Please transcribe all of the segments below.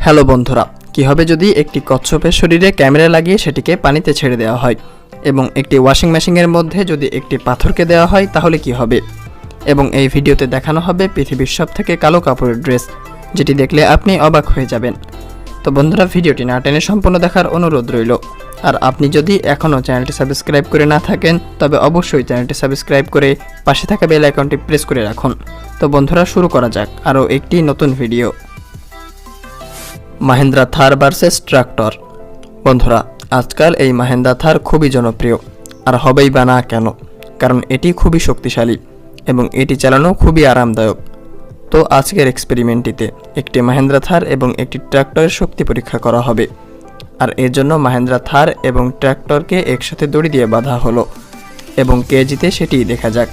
Hello বন্ধুরা, কি হবে যদি একটি কচ্ছপের শরীরে ক্যামেরা লাগিয়ে সেটিকে পানিতে ছেড়ে দেওয়া হয় এবং একটি ওয়াশিং মেশিনের মধ্যে যদি একটি পাথরকে দেওয়া হয় তাহলে কি হবে। এবং এই ভিডিওতে দেখানো হবে পৃথিবীর সবথেকে কালো কাপড়ের ড্রেস, যেটি দেখলে আপনি অবাক হয়ে যাবেন। তো বন্ধুরা, ভিডিওটি না টেনে সম্পূর্ণ দেখার অনুরোধ রইল। আর আপনি যদি এখনও চ্যানেলটি সাবস্ক্রাইব করে না থাকেন তবে অবশ্যই চ্যানেলটি সাবস্ক্রাইব করে পাশে থাকা বেল আইকনটি প্রেস করে রাখুন। তো বন্ধুরা, শুরু করা যাক আরও একটি নতুন ভিডিও। মাহিন্দ্রা থার ভার্সেস ট্রাক্টর। বন্ধুরা, আজকাল এই মাহিন্দ্রা থার খুবই জনপ্রিয়, আর হবেই বা না কেন, কারণ এটি খুবই শক্তিশালী এবং এটি চালানো খুবই আরামদায়ক। তো আজকের এক্সপেরিমেন্টটিতে একটি মাহিন্দ্রা থার এবং একটি ট্রাক্টরের শক্তি পরীক্ষা করা হবে। আর এর জন্য মাহিন্দ্রা থার এবং ট্রাক্টরকে একসাথে দড়ি দিয়ে বাঁধা হলো এবং কে জিতে সেটি দেখা যাক।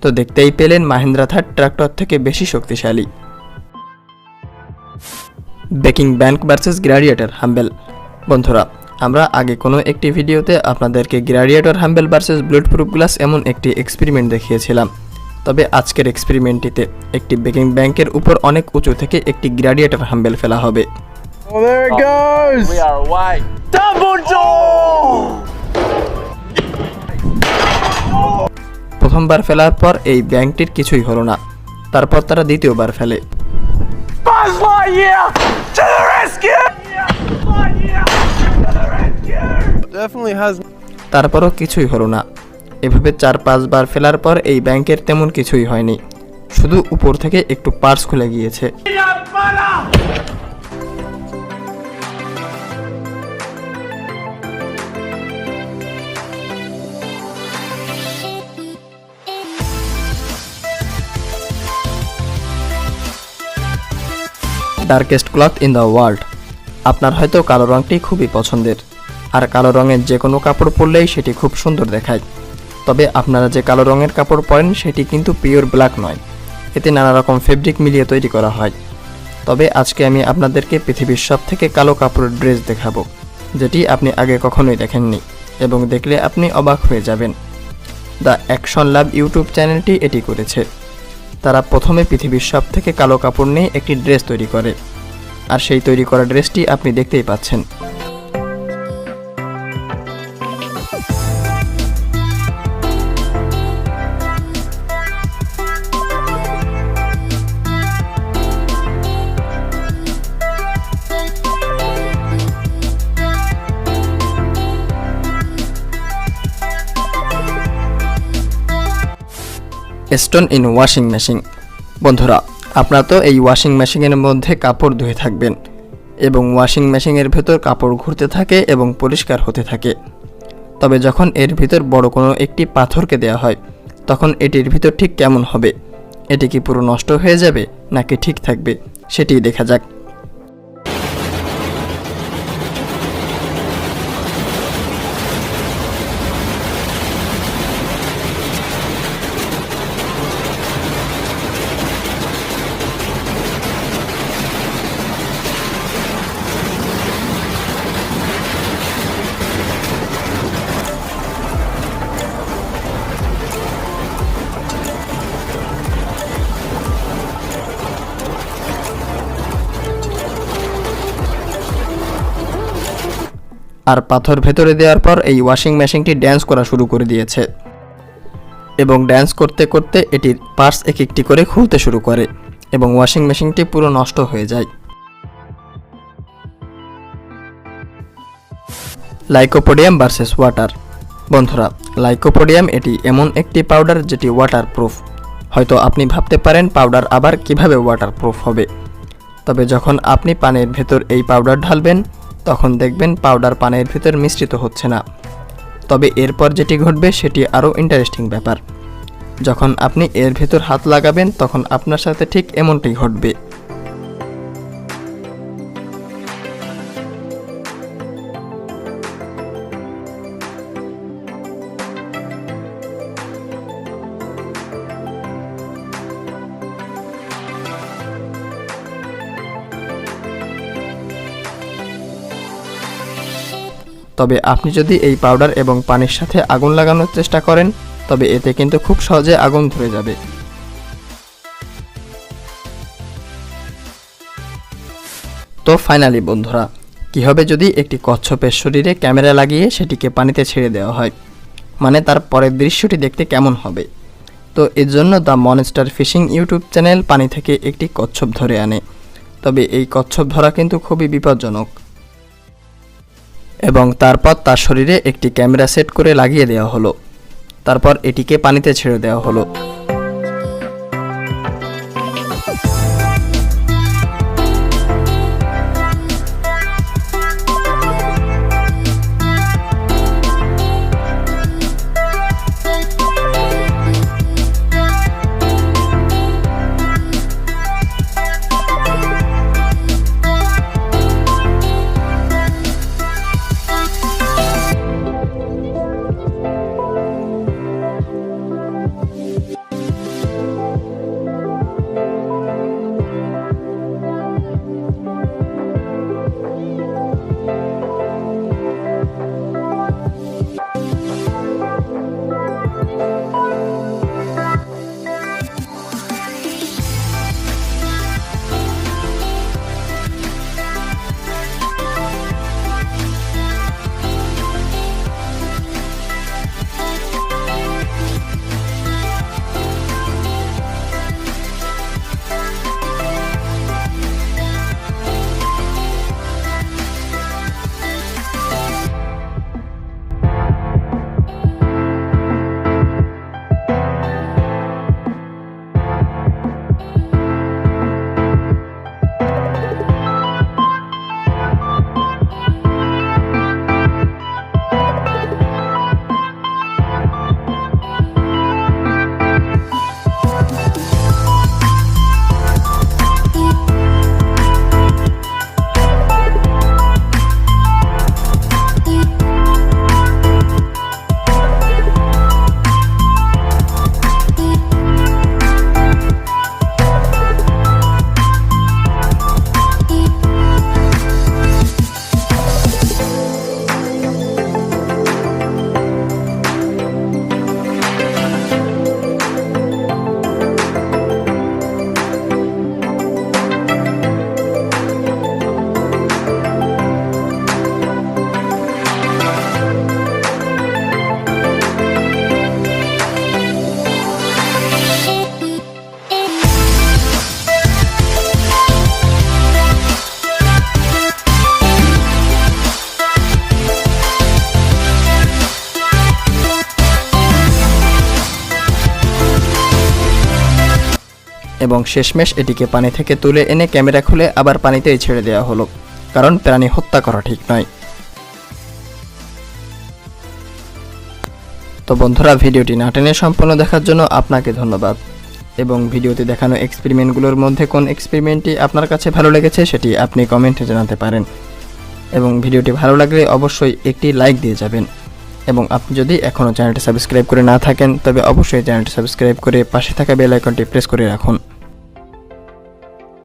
তো দেখতেই পেলেন মাহিন্দ্রা থার ট্রাক্টর থেকে বেশি শক্তিশালী। বেকিং ব্যাংক ভার্সেস গ্রাডিয়েটর হাম্বেল। বন্ধুরা, আমরা আগে কোনো একটি ভিডিওতে আপনাদেরকে গ্রাডিয়েটর হাম্বেল ভার্সেস বুলেট প্রুফ গ্লাস এমন একটি এক্সপেরিমেন্ট দেখিয়েছিলাম। তবে আজকের এক্সপেরিমেন্টটিতে একটি বেকিং ব্যাংকের উপর অনেক উঁচু থেকে একটি গ্রাডিয়েটর হাম্বেল ফেলা হবে। Oh, there it goes! We are white. Double jump! প্রথমবার ফেলার পর এই ব্যাংকটির কিছুই হলো না। তারপর তারা দ্বিতীয়বার ফেলে। Buzz Lightyear to the rescue! Lightyear to the rescue! Definitely has. তারপরও কিছুই হলো না। এভাবে 4-5 বার ফেলার পর এই ব্যাংকের তেমন কিছুই হয়নি, শুধু উপর থেকে একটু পার্স খুলে গিয়েছে। Darkest cloth in the world. আপনার হয়তো কালো রঙটি খুবই পছন্দের, আর কালো রঙের যে কোনো কাপড় পরলেই সেটি খুব সুন্দর দেখায়। তবে আপনারা যে কালো রঙের কাপড় পরেন সেটি কিন্তু পিওর ব্ল্যাক নয়, এতে নানা রকম ফেব্রিক মিলিয়ে তৈরি করা হয়। তবে আজকে আমি আপনাদেরকে পৃথিবীর সবথেকে কালো কাপড়ের ড্রেস দেখাবো, যেটি আপনি আগে কখনোই দেখেননি এবং দেখলে আপনি অবাক হয়ে যাবেন। দ্য অ্যাকশন লাভ ইউটিউব চ্যানেলটি এটি করেছে। তারা প্রথমে পৃথিবীর সবথেকে কালো কাপড় নিয়ে একটি ড্রেস তৈরি করে, আর সেই তৈরি করা ড্রেসটি আপনি দেখতেই পাচ্ছেন। Stone in washing machine. বন্ধুরা, আপনারা তো এই ওয়াশিং মেশিনের মধ্যে কাপড় ধুয়ে থাকবেন এবং ওয়াশিং মেশিনের ভেতর কাপড় ঘুরতে থাকে এবং পরিষ্কার হতে থাকে। তবে যখন এর ভিতর বড় কোনো একটি পাথরকে দেওয়া হয় তখন এটির ভিতর ঠিক কেমন হবে? এটি কি পুরো নষ্ট হয়ে যাবে নাকি ঠিক থাকবে সেটি দেখা যাক। আর পাথর ভেতরে দেওয়ার পর এই ওয়াশিং মেশিনটি ড্যান্স করা শুরু করে দিয়েছে এবং ড্যান্স করতে করতে এটির পার্টস এক একটি করে খুলতে শুরু করে এবং ওয়াশিং মেশিনটি পুরো নষ্ট হয়ে যায়। Lycopodium versus water. বন্ধুরা, লাইকোপোডিয়াম এটি এমন একটি পাউডার যেটি ওয়াটার প্রুফ। হয়তো আপনি ভাবতে পারেন পাউডার আবার কিভাবে ওয়াটার প্রুফ হবে। তবে যখন আপনি পানির ভেতর এই পাউডার ঢালবেন তখন দেখবেন পাউডার পানির ভিতর মিশ্রিত হচ্ছে না। তবে এরপর যেটি ঘটবে সেটি আরও ইন্টারেস্টিং ব্যাপার। যখন আপনি এর ভেতর হাত লাগাবেন তখন আপনার সাথে ঠিক এমনটাই ঘটবে। তবে আপনি যদি এই পাউডার এবং পানির সাথে আগুন লাগানোর চেষ্টা করেন তবে এতে কিন্তু খুব সহজে আগুন ধরে যাবে। তো ফাইনালি বন্ধুরা, কী হবে যদি একটি কচ্ছপের শরীরে ক্যামেরা লাগিয়ে সেটিকে পানিতে ছেড়ে দেওয়া হয়, মানে তার পরের দৃশ্যটি দেখতে কেমন হবে। তো এর জন্য the monster fishing YouTube channel পানি থেকে একটি কচ্ছপ ধরে আনে। তবে এই কচ্ছপ ধরা কিন্তু খুবই বিপজ্জনক, এবং তারপর তার শরীরে একটি ক্যামেরা সেট করে লাগিয়ে দেওয়া হলো। তারপর এটিকে পানিতে ছেড়ে দেওয়া হলো। এবং শেষমেশ এটিকে পানি থেকে তুলে এনে ক্যামেরা খুলে আবার পানিতেই ছেড়ে দেওয়া হলো, কারণ প্রাণী হত্যা করা ঠিক নয়। তো বন্ধুরা, ভিডিওটি না টেনে সম্পূর্ণ দেখার জন্য আপনাকে ধন্যবাদ। এবং ভিডিওতে দেখানো এক্সপেরিমেন্টগুলোর মধ্যে কোন এক্সপেরিমেন্টটি আপনার কাছে ভালো লেগেছে সেটি আপনি কমেন্টে জানাতে পারেন। এবং ভিডিওটি ভালো লাগলে অবশ্যই একটি লাইক দিয়ে যাবেন। এবং আপনি যদি এখনও চ্যানেলটি সাবস্ক্রাইব করে না থাকেন তবে অবশ্যই চ্যানেলটি সাবস্ক্রাইব করে পাশে থাকা বেল আইকনটি প্রেস করে রাখুন।